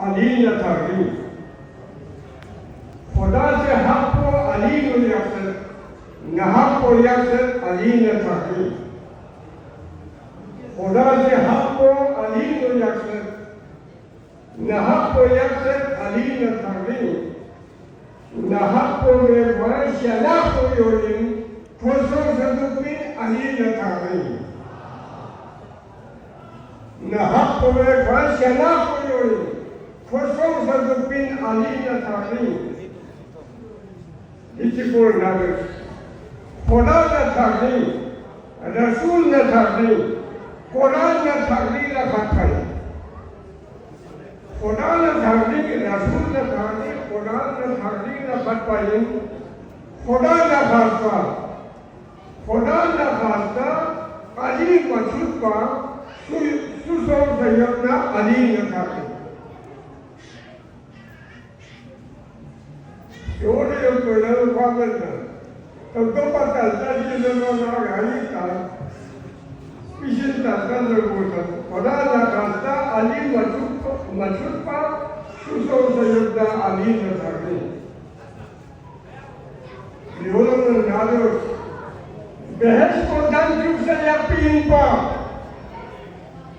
अली न थाकी खुदा से हक को अली न यक्सर न हक को यक्सर अली न थाकी खुदा से हक को अली न यक्सर न हक को यक्सर अली न थाकी न हक को में वर शला को योरिन खुशो सदुपिन अली न थाकी न हक को में वर शला को योरिन खुशो सदुपिन अली न थाकी इचिपुर नागर खुदा न थाकी रसूल न थाकी कुरान न थाकी रखा था खुदा न थाकी रसूल न थाकी कुरान न थाकी रखा पाए खुदा न खास्ता अली मसूद का सुसो सैयदना अली न थाकी Yore yo koyları fazla. Topa kalsa jilono na gani ka. Pishin kalsa no koysa. Koda na kalsa Ali Masud pa suso sayuda Ali na thaki. Yore no nado. Behes ko dan juk se yapin pa.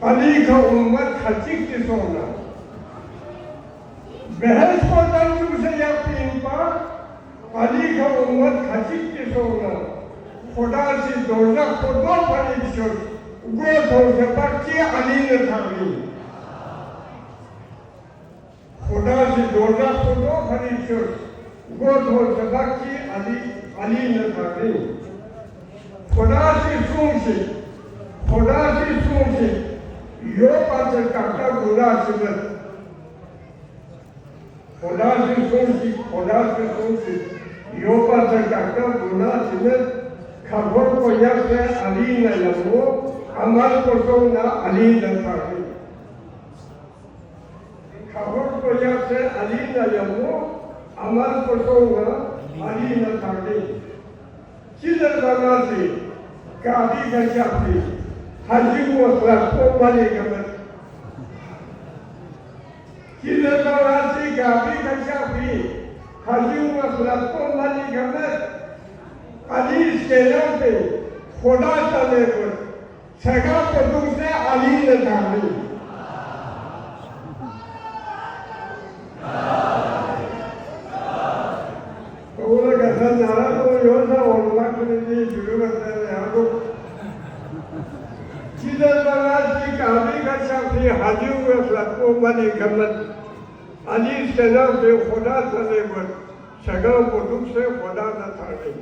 Ali ka ummat khachik ki sona. बहस को तंत्र से यकीन पर अली का उम्मत खचित के सोना खुदा से दोजा खुदा परीक्षण गो तो जबकि अली ने थामी खुदा से दोजा खुदा परीक्षण गो तो जबकि अली ने थामी खुदा से सूंघे यो पाचन काका गुना सिमत खुदा से सोची यो पाचन काका गुना सिमत खबर को यक से अली न लमो अमल को सोना अली न थाकी खबर को यक से अली न लमो अमल को सोना अली न थाकी चिदर बना से कादी का चापी हजी को को वाले कमर चिदर बना से कादी का चापी हजी को वाले कमर अली के नाम पे खुदा चले पर सगा को दूसरे अली ने थामी तो वो कैसा नारा तो योजना होना के लिए शुरू करते हैं यहाँ को चिदर बना से कादी का चापी हजी को वाले कमर अली के नाम पे खुदा चले पर सगा को दूसरे खुदा न थामी